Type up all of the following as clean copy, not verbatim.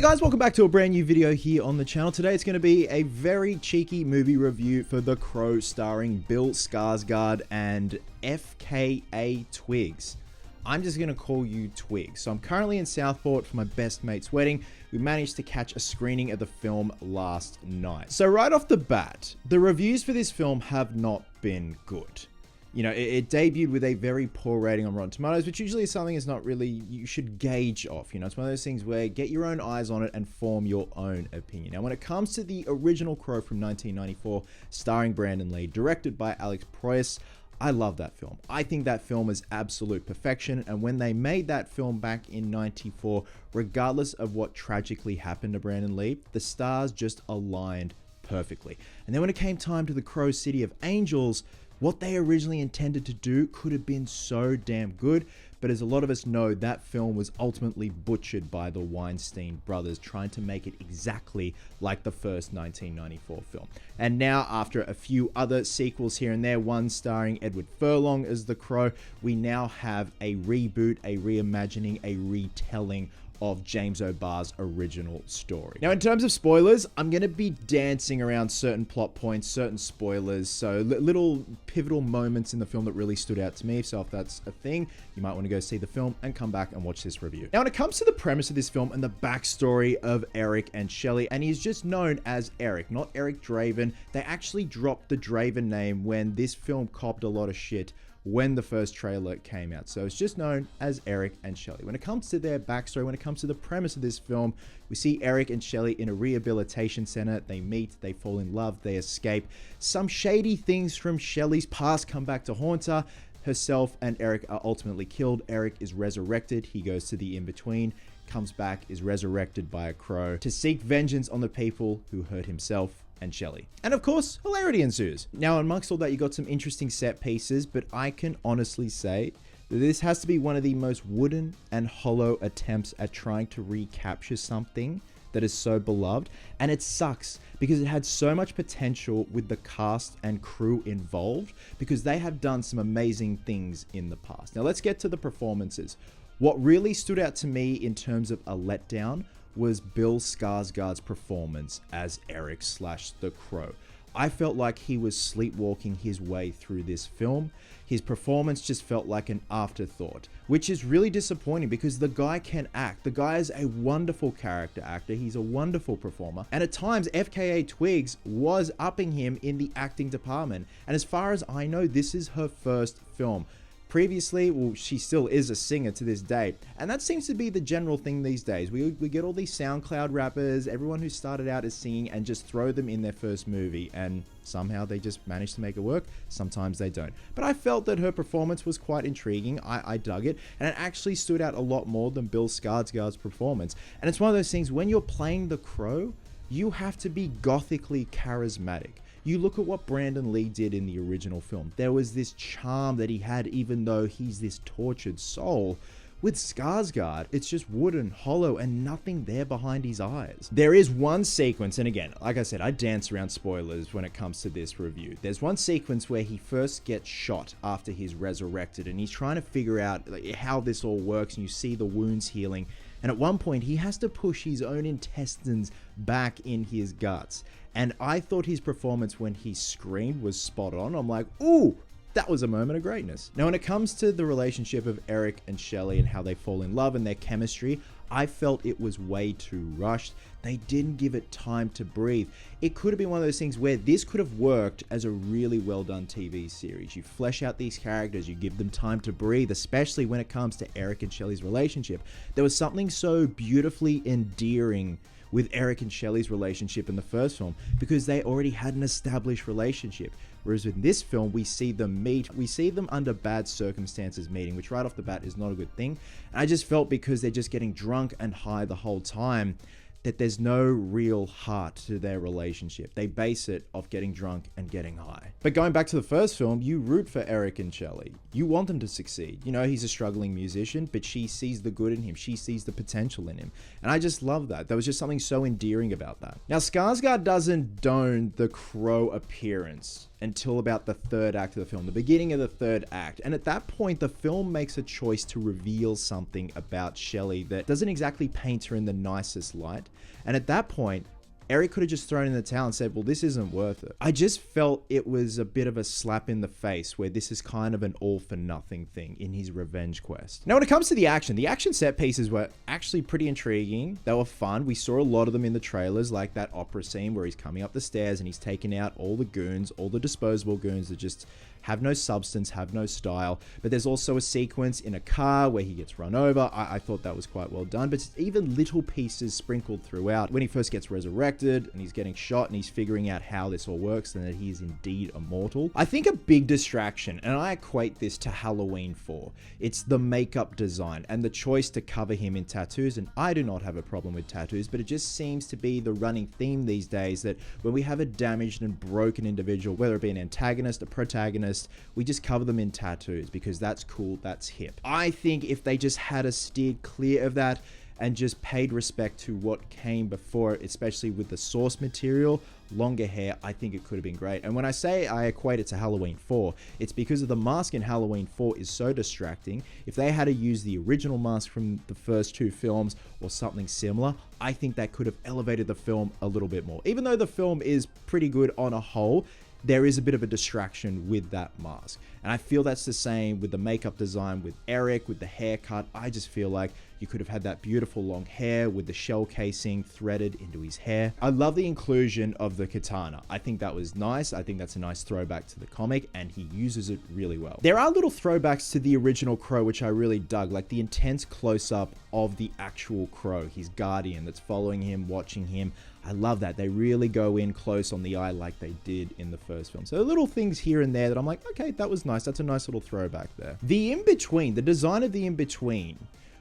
Hey guys, welcome back to a brand new video here on the channel. Today it's going to be a very cheeky movie review for The Crow starring Bill Skarsgård and FKA Twigs. I'm just going to call you Twigs. So I'm currently in Southport for my best mate's wedding. We managed to catch a screening of the film last night. So right off the bat, the reviews for this film have not been good. You know, it debuted with a very poor rating on Rotten Tomatoes, which usually is something is not really, you should gauge off. You know, it's one of those things where get your own eyes on it and form your own opinion. Now, when it comes to the original Crow from 1994, starring Brandon Lee, directed by Alex Proyas, I love that film. I think that film is absolute perfection. And when they made that film back in 94, regardless of what tragically happened to Brandon Lee, the stars just aligned perfectly. And then when it came time to The Crow City of Angels, what they originally intended to do could have been so damn good, but as a lot of us know, that film was ultimately butchered by the Weinstein brothers, trying to make it exactly like the first 1994 film. And now, after a few other sequels here and there, one starring Edward Furlong as the Crow, we now have a reboot, a reimagining, a retelling of James O'Barr's original story. Now, in terms of spoilers, I'm going to be dancing around certain plot points, certain spoilers, so little pivotal moments in the film that really stood out to me. So if that's a thing, you might want to go see the film and come back and watch this review. Now, when it comes to the premise of this film and the backstory of Eric and Shelley, and he's just known as Eric, not Eric Draven. They actually dropped the Draven name when this film copped a lot of shit when the first trailer came out. So it's just known as Eric and Shelley. When it comes to their backstory, when it comes to the premise of this film, we see Eric and Shelley in a rehabilitation center. They meet, they fall in love, they escape. Some shady things from Shelley's past come back to haunt her. Herself and Eric are ultimately killed. Eric is resurrected. He goes to the in-between, comes back, is resurrected by a crow to seek vengeance on the people who hurt himself and Shelley. And of course, hilarity ensues. Now, amongst all that, you got some interesting set pieces, but I can honestly say that this has to be one of the most wooden and hollow attempts at trying to recapture something that is so beloved. And it sucks because it had so much potential with the cast and crew involved, because they have done some amazing things in the past. Now, let's get to the performances. What really stood out to me in terms of a letdown was Bill Skarsgård's performance as Eric / the Crow. I felt like he was sleepwalking his way through this film. His performance just felt like an afterthought, which is really disappointing because the guy can act. The guy is a wonderful character actor. He's a wonderful performer. And at times, FKA Twigs was upping him in the acting department. And as far as I know, this is her first film. Previously, well, she still is a singer to this day, and that seems to be the general thing these days. We get all these SoundCloud rappers, everyone who started out as singing, and just throw them in their first movie, and somehow they just manage to make it work. Sometimes they don't. But I felt that her performance was quite intriguing. I dug it, and it actually stood out a lot more than Bill Skarsgård's performance. And it's one of those things, when you're playing the Crow, you have to be gothically charismatic. You look at what Brandon Lee did in the original film. There was this charm that he had, even though he's this tortured soul. With Skarsgård, it's just wooden, hollow, and nothing there behind his eyes. There is one sequence, and again, like I said, I dance around spoilers when it comes to this review. There's one sequence where he first gets shot after he's resurrected, and he's trying to figure out how this all works, and you see the wounds healing. And at one point, he has to push his own intestines back in his guts. And I thought his performance when he screamed was spot on. I'm like, ooh, that was a moment of greatness. Now, when it comes to the relationship of Eric and Shelley and how they fall in love and their chemistry, I felt it was way too rushed. They didn't give it time to breathe. It could have been one of those things where this could have worked as a really well done TV series. You flesh out these characters, you give them time to breathe, especially when it comes to Eric and Shelley's relationship. There was something so beautifully endearing with Eric and Shelley's relationship in the first film because they already had an established relationship. Whereas in this film, we see them meet, we see them under bad circumstances meeting, which right off the bat is not a good thing. And I just felt because they're just getting drunk and high the whole time, that there's no real heart to their relationship. They base it off getting drunk and getting high. But going back to the first film, you root for Eric and Shelley. You want them to succeed. You know, he's a struggling musician, but she sees the good in him. She sees the potential in him. And I just love that. There was just something so endearing about that. Now, Skarsgård doesn't don the Crow appearance until about the third act of the film, the beginning of the third act. And at that point, the film makes a choice to reveal something about Shelley that doesn't exactly paint her in the nicest light. And at that point, Eric could have just thrown in the towel and said, well, this isn't worth it. I just felt it was a bit of a slap in the face where this is kind of an all for nothing thing in his revenge quest. Now, when it comes to the action set pieces were actually pretty intriguing. They were fun. We saw a lot of them in the trailers, like that opera scene where he's coming up the stairs and he's taking out all the goons, all the disposable goons that just have no substance, have no style. But there's also a sequence in a car where he gets run over. I thought that was quite well done, but even little pieces sprinkled throughout. When he first gets resurrected and he's getting shot and he's figuring out how this all works and that he is indeed immortal. I think a big distraction, and I equate this to Halloween 4, it's the makeup design and the choice to cover him in tattoos. And I do not have a problem with tattoos, but it just seems to be the running theme these days that when we have a damaged and broken individual, whether it be an antagonist, a protagonist, we just cover them in tattoos because that's cool, that's hip. I think if they just had a steered clear of that and just paid respect to what came before it, especially with the source material, longer hair, I think it could have been great. And when I say I equate it to Halloween 4, it's because of the mask in Halloween 4 is so distracting. If they had to use the original mask from the first two films or something similar, I think that could have elevated the film a little bit more. Even though the film is pretty good on a whole, there is a bit of a distraction with that mask. And I feel that's the same with the makeup design, with Eric, with the haircut. I just feel like you could have had that beautiful long hair with the shell casing threaded into his hair. I love the inclusion of the katana. I think that was nice. I think that's a nice throwback to the comic, and he uses it really well. There are little throwbacks to the original Crow, which I really dug, like the intense close-up of the actual Crow, his guardian that's following him, watching him. I love that. They really go in close on the eye like they did in the first film. So little things here and there that I'm like, okay, that was nice. That's a nice little throwback there. The in-between, the design of the in-between,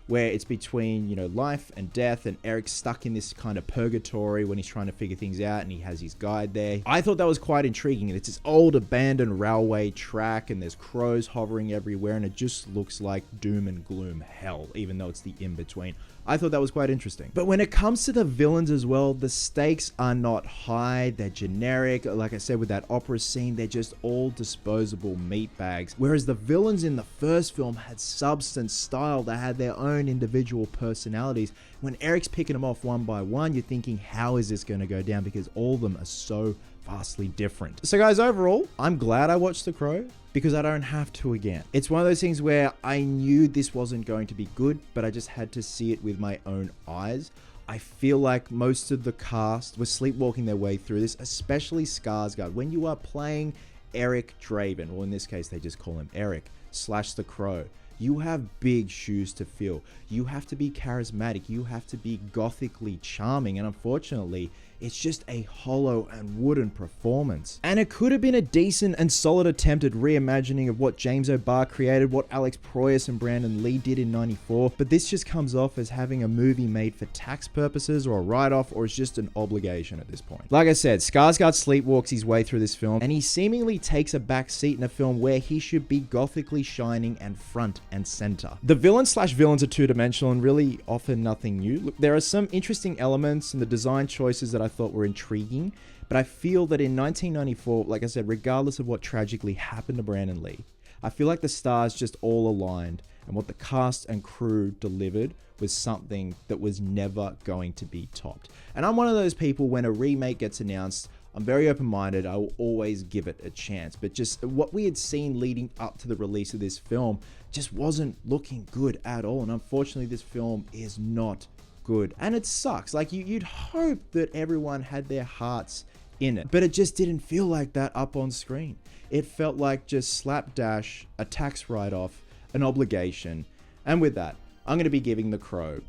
where it's between, you know, life and death, and Eric's stuck in this kind of purgatory when he's trying to figure things out, and he has his guide there. I thought that was quite intriguing. It's this old abandoned railway track, and there's crows hovering everywhere, and it just looks like doom and gloom hell, even though it's the in-between. I thought that was quite interesting. But when it comes to the villains as well, the stakes are not high. They're generic. Like I said, with that opera scene, they're just all disposable meat bags. Whereas the villains in the first film had substance, style. They had their own individual personalities. When Eric's picking them off one by one, you're thinking, how is this going to go down? Because all of them are so vastly different. So guys, overall, I'm glad I watched The Crow, because I don't have to again. It's one of those things where I knew this wasn't going to be good, but I just had to see it with my own eyes. I feel like most of the cast were sleepwalking their way through this, especially Skarsgård. When you are playing Eric Draven, or in this case, they just call him Eric, / The Crow, you have big shoes to fill. You have to be charismatic. You have to be gothically charming. And unfortunately, it's just a hollow and wooden performance. And it could have been a decent and solid attempt at reimagining of what James O'Barr created, what Alex Proyas and Brandon Lee did in '94, but this just comes off as having a movie made for tax purposes or a write-off, or it's just an obligation at this point. Like I said, Skarsgård sleepwalks his way through this film, and he seemingly takes a back seat in a film where he should be gothically shining and front and center. The villains / villains are two-dimensional and really offer nothing new. Look, there are some interesting elements in the design choices that I thought were intriguing, but I feel that in 1994, like I said, regardless of what tragically happened to Brandon Lee, I feel like the stars just all aligned, and what the cast and crew delivered was something that was never going to be topped. And I'm one of those people, when a remake gets announced, I'm very open-minded. I will always give it a chance. But just what we had seen leading up to the release of this film just wasn't looking good at all. And unfortunately, this film is not good. And it sucks. Like, you'd hope that everyone had their hearts in it. But it just didn't feel like that up on screen. It felt like just slapdash, a tax write-off, an obligation. And with that, I'm going to be giving The Crow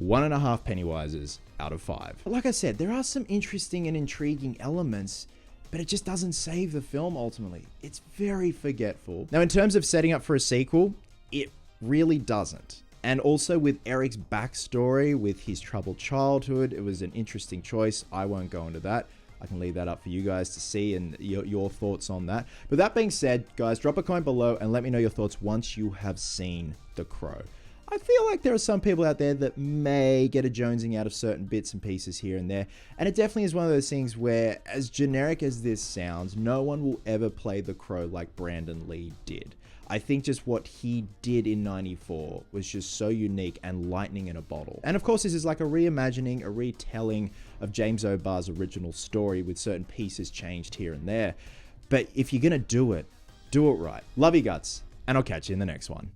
1.5 Pennywises out of 5. Like I said, there are some interesting and intriguing elements, but it just doesn't save the film ultimately. It's very forgetful. Now, in terms of setting up for a sequel, it really doesn't. And also with Eric's backstory, with his troubled childhood, it was an interesting choice. I won't go into that. I can leave that up for you guys to see and your thoughts on that. But that being said, guys, drop a comment below and let me know your thoughts once you have seen The Crow. I feel like there are some people out there that may get a jonesing out of certain bits and pieces here and there. And it definitely is one of those things where, as generic as this sounds, no one will ever play The Crow like Brandon Lee did. I think just what he did in 94 was just so unique and lightning in a bottle. And of course, this is like a reimagining, a retelling of James O'Barr's original story with certain pieces changed here and there. But if you're gonna do it right. Love you guts, and I'll catch you in the next one.